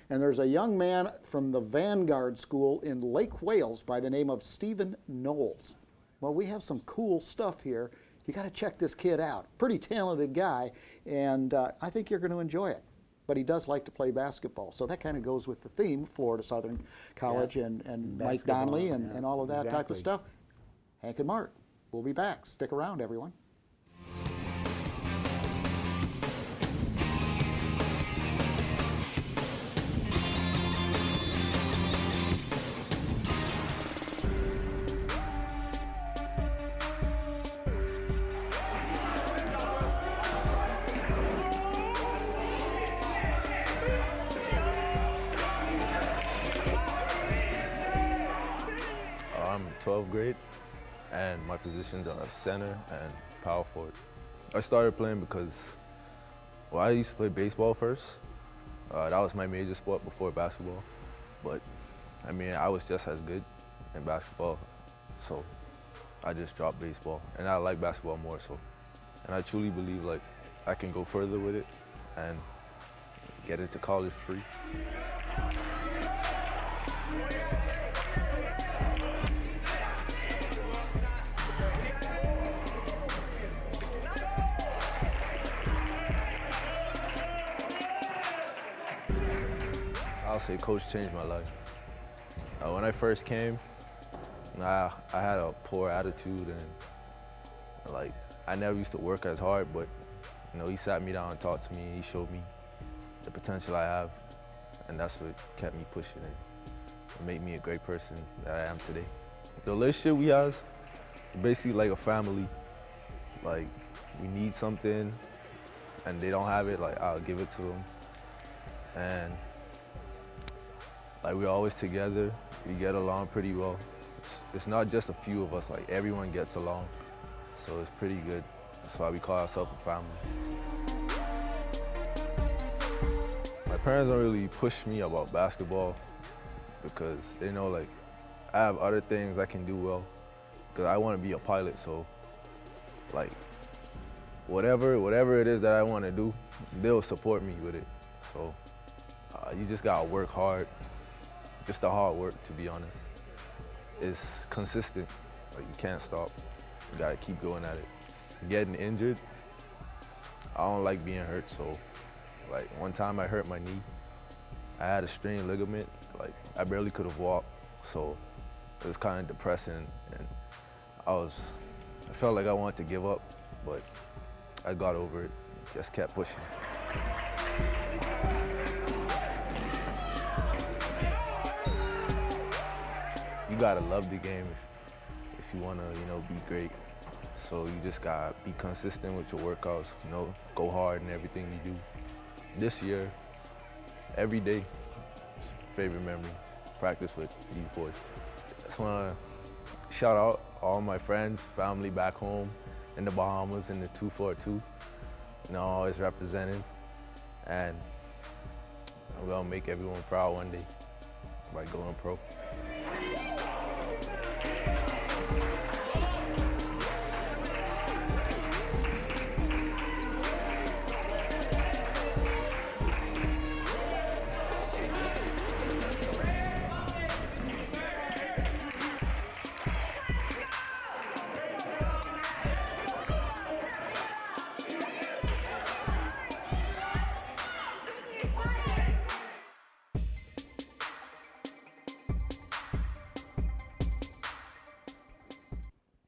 And there's a young man from the Vanguard School in Lake Wales by the name of Stephen Knowles. Well, we have some cool stuff here. You got to check this kid out. Pretty talented guy, and I think you're going to enjoy it. But he does like to play basketball, so that kind of goes with the theme, Florida Southern College and Mike Donnelly and all of that type of stuff. Hank and Mark, we'll be back. Stick around, everyone. I'm in 12th grade, and my positions are center and power forward. I started playing because, well, I used to play baseball first. That was my major sport before basketball. But, I mean, I was just as good in basketball, so I just dropped baseball. And I like basketball more, so. And I truly believe, like, I can go further with it and get into college free. I'll say coach changed my life. When I first came, I had a poor attitude and like I never used to work as hard, but you know, he sat me down and talked to me, he showed me the potential I have, and that's what kept me pushing and made me a great person that I am today. The relationship we have is basically like a family. Like, we need something and they don't have it, like I'll give it to them. And like, we're always together, we get along pretty well. It's not just a few of us, like everyone gets along, so it's pretty good. That's why we call ourselves a family. My parents don't really push me about basketball because they know, like, I have other things I can do well, because I want to be a pilot, so like whatever it is that I want to do, they'll support me with it. So you just gotta work hard, just the hard work, to be honest. It's consistent, like you can't stop. You gotta keep going at it. Getting injured, I don't like being hurt, so like one time I hurt my knee. I had a strained ligament, like I barely could have walked, so it was kind of depressing, and I felt like I wanted to give up, but I got over it, just kept pushing. You gotta love the game if you wanna, be great. So you just gotta be consistent with your workouts, go hard in everything you do. This year, every day, it's a favorite memory, practice with these boys. Just wanna shout out all my friends, family back home in the Bahamas in the 242. Always representing, and I'm gonna make everyone proud one day by going pro.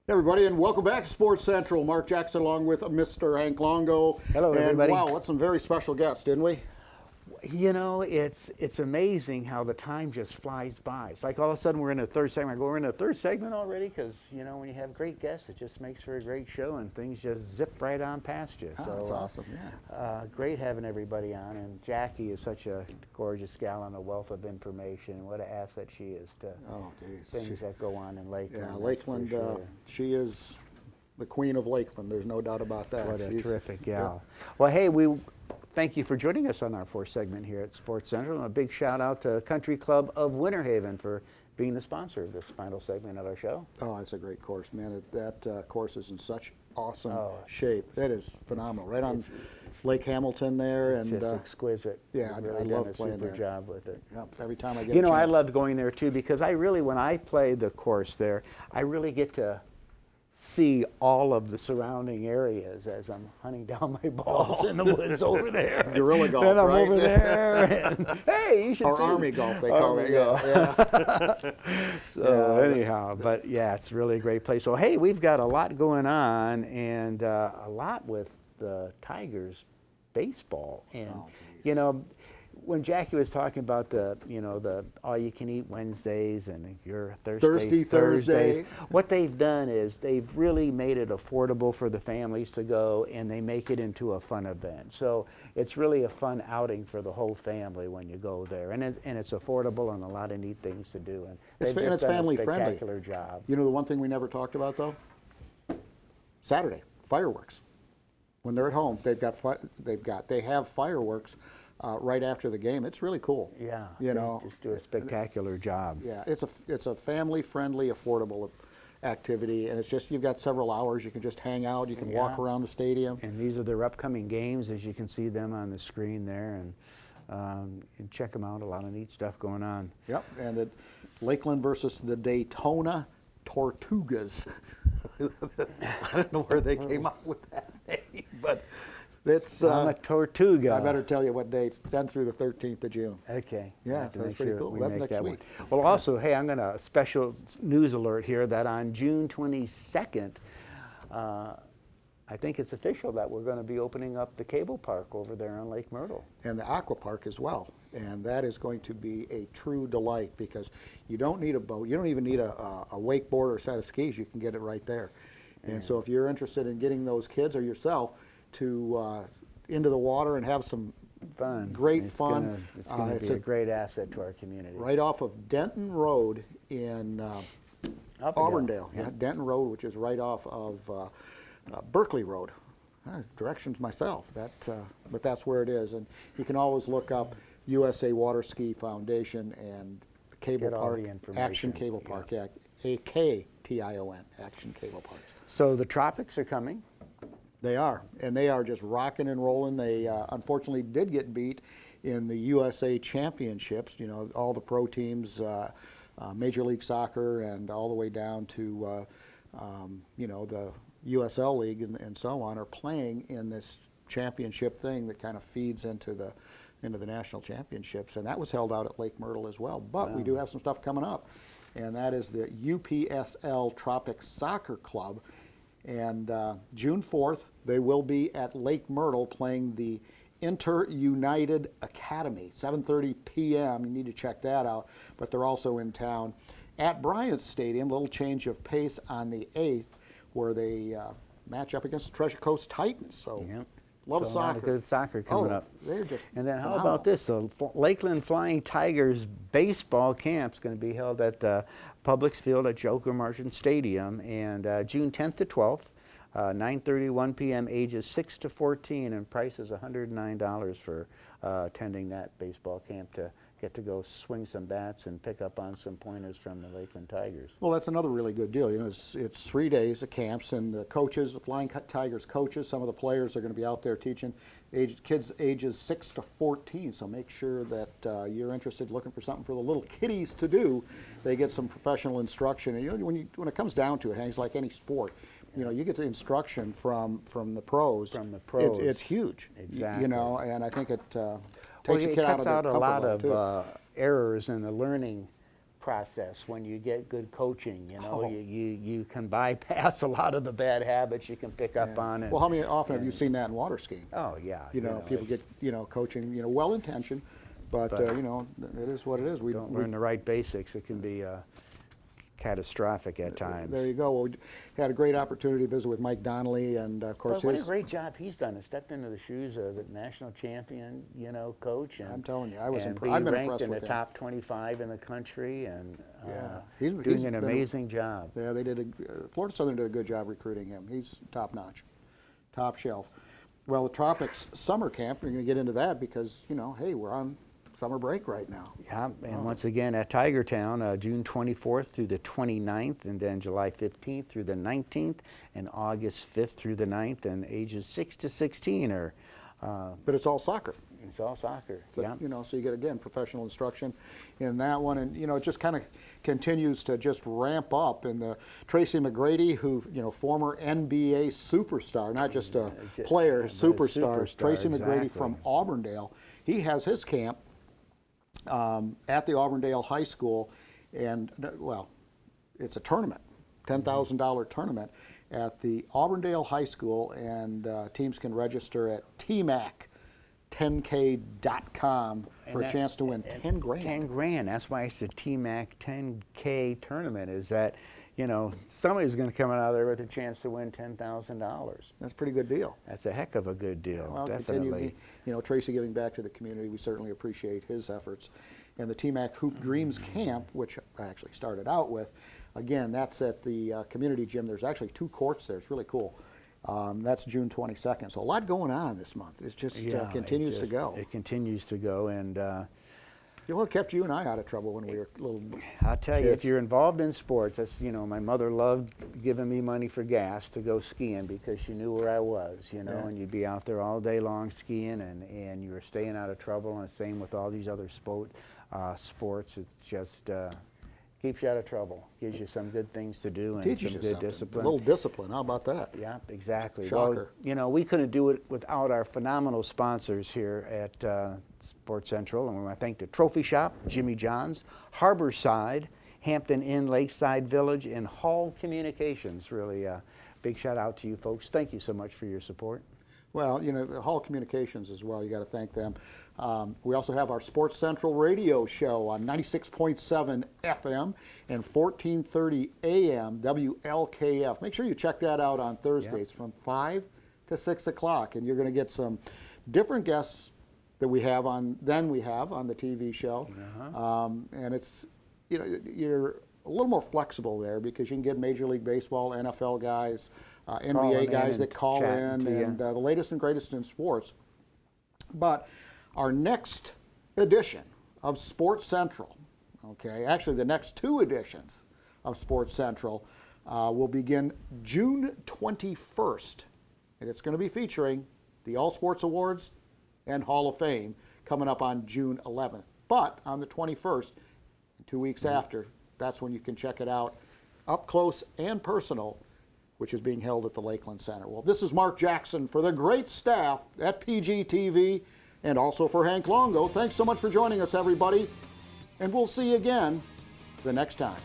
Everybody, and welcome back to Sports Central. Mark Jackson along with Mr. Hank Longo. Hello, and everybody. Wow, what some very special guests, didn't we? It's amazing how the time just flies by. It's like all of a sudden we're in a third segment. I go, we're in a third segment already? Because, when you have great guests, it just makes for a great show and things just zip right on past you. Oh, that's awesome, yeah. Great having everybody on. And Jackie is such a gorgeous gal and a wealth of information. What an asset she is to things that go on in Lakeland. Yeah, Lakeland, sure. she is the queen of Lakeland. There's no doubt about that. What a She's terrific gal. Yeah. Well, hey, thank you for joining us on our fourth segment here at Sports Central. And a big shout out to Country Club of Winter Haven for being the sponsor of this final segment of our show. Oh, it's a great course, man. That course is in such awesome shape. That is phenomenal. Right on Lake Hamilton there. It's and just exquisite. Yeah, You've really I love done a playing super there. job with it. Yeah, every time I get a chance. I loved going there too because when I play the course there, I really get to see all of the surrounding areas as I'm hunting down my balls in the woods over there. Guerrilla golf, and I'm right? over there. And, hey, you should or see Army golf, they call it. So anyhow, but yeah, it's really a great place. So hey, we've got a lot going on and a lot with the Tigers baseball. And when Jackie was talking about the all-you-can-eat Wednesdays and your Thursdays, Thursday. what they've done is they've really made it affordable for the families to go, and they make it into a fun event. So it's really a fun outing for the whole family when you go there, and it's affordable and a lot of neat things to do. And It's they've just done family a friendly. spectacular job. The one thing we never talked about though, Saturday fireworks. When they're at home, they have fireworks. Right after the game. It's really cool. Yeah, they just do a spectacular job. Yeah, it's a family-friendly, affordable activity, and it's just you've got several hours. You can just hang out. You can walk around the stadium. And these are their upcoming games, as you can see them on the screen there, and check them out. A lot of neat stuff going on. Yep, and the Lakeland versus the Daytona Tortugas. I don't know where they came up with that name, but. It's I'm a Tortuga. I better tell you what dates, 10th through the 13th of June. Okay. Yeah, so that's pretty cool. We That's make next that week. Well, also, hey, I'm going to special news alert here that on June 22nd, I think it's official that we're going to be opening up the cable park over there on Lake Myrtle. And the aqua park as well. And that is going to be a true delight because you don't need a boat. You don't even need a wakeboard or a set of skis. You can get it right there. And so if you're interested in getting those kids or yourself to into the water and have some great fun. It's going to be a great asset to our community. Right off of Denton Road in Auburndale. Yeah, Denton Road, which is right off of Berkeley Road. Directions myself, but that's where it is. And you can always look up USA Water Ski Foundation and Cable Park, Action Cable Park, AKTION, Action Cable Park. So the tropics are coming. They are, and they are just rocking and rolling. They unfortunately did get beat in the USA Championships. All the pro teams, Major League Soccer, and all the way down to the USL League and so on, are playing in this championship thing that kind of feeds into the national championships, and that was held out at Lake Myrtle as well. But we do have some stuff coming up, and that is the UPSL Tropic Soccer Club. And June 4th, they will be at Lake Myrtle playing the Inter-United Academy, 7:30 p.m. You need to check that out, but they're also in town at Bryant Stadium. A little change of pace on the 8th, where they match up against the Treasure Coast Titans. So, love So soccer. A lot of good soccer coming up. They're just And then how phenomenal. about this? The Lakeland Flying Tigers baseball camp is going to be held at Publix Field at Joker Marchant Stadium, and June 10th to 12th. 9:30, 1 p.m. ages 6 to 14, and price is $109 for attending that baseball camp to get to go swing some bats and pick up on some pointers from the Lakeland Tigers. Well, that's another really good deal. You know, it's 3 days of camps, and the coaches, the Flying Tigers coaches, some of the players are going to be out there teaching kids ages 6 to 14. So make sure that you're interested, looking for something for the little kiddies to do. They get some professional instruction, and you know, when it comes down to it, Hank's like any sport. You know, you get the instruction from the pros. From the pros. It's huge. Exactly. You know, and I think it takes a kid out of cuts the out a comfort lot level, of errors in the learning process when you get good coaching. You know, Oh. you can bypass a lot of the bad habits you can pick up on. And, well, how many often have you seen that in water skiing? oh yeah. You know, people get, you know, coaching, you know, well-intentioned, but you know, it is what it is. We don't learn the right basics, it can be catastrophic at times. There you go. Well, we had a great opportunity to visit with Mike Donnelly, and of course What a his. great job he's done. He stepped into the shoes of the national champion, you know, coach. And, I'm telling you, I was and impressed. I've been ranked impressed in with the him. top 25 in the country, and Yeah, he's doing an been amazing job. Yeah, they did. Florida Southern did a good job recruiting him. He's top notch, top shelf. Well, the Tropics summer camp, we're going to get into that because, you know, hey, we're on summer break right now. Yeah, and once again at Tiger Town, June 24th through the 29th, and then July 15th through the 19th, and August 5th through the 9th, and ages 6 to 16 are. But it's all soccer. It's all soccer. So, Yeah. you know, so you get, again, professional instruction in that one. And, you know, it just kind of continues to just ramp up. And Tracy McGrady, who, you know, former NBA superstar, not just a player, but a superstar, Tracy McGrady exactly. from Auburndale, he has his camp at the Auburndale High School. And, well, it's a tournament, $10,000 tournament at the Auburndale High School. And teams can register at TMAC10K.com for a chance to win 10 grand. 10 grand. That's why it's the TMAC 10K tournament, is that, you know, somebody's going to come out of there with a chance to win $10,000. That's a pretty good deal. That's a heck of a good deal, Well, definitely. you know, Tracy giving back to the community, we certainly appreciate his efforts. And the TMAC Hoop Dreams Camp, which I actually started out with, again, that's at the community gym. There's actually 2 courts there. It's really cool. That's June 22nd. So a lot going on this month. It just continues to go. It continues to go, and Well, it kept you and I out of trouble when we were little I'll tell you, kids. if you're involved in sports, that's, you know, my mother loved giving me money for gas to go skiing because she knew where I was, you know, Yeah. and you'd be out there all day long skiing, and you were staying out of trouble, and the same with all these other sports. It's just keeps you out of trouble, gives you some good things to do and Teaches some you good something. discipline. A little discipline. How about that? Yeah, exactly. Shocker. Well, you know, we couldn't do it without our phenomenal sponsors here at Sports Central, and we want to thank the Trophy Shop, Jimmy John's, Harborside, Hampton Inn, Lakeside Village, and Hall Communications. Really big shout out to you folks. Thank you so much for your support. Well, you know, Hall Communications as well, you got to thank them. We also have our Sports Central radio show on 96.7 FM and 1430 AM WLKF. Make sure you check that out on Thursdays from 5 to 6 o'clock, and you're going to get some different guests that we have on the TV show. And it's, you know, you're a little more flexible there because you can get Major League Baseball, NFL guys, NBA guys that call in, and the latest and greatest in sports. But our next edition of Sports Central, okay, actually the next 2 editions of Sports Central will begin June 21st. And it's going to be featuring the All Sports Awards and Hall of Fame coming up on June 11th. But on the 21st, 2 weeks after, that's when you can check it out up close and personal, which is being held at the Lakeland Center. Well, this is Mark Jackson for the great staff at PGTV and also for Hank Longo. Thanks so much for joining us, everybody, and we'll see you again the next time.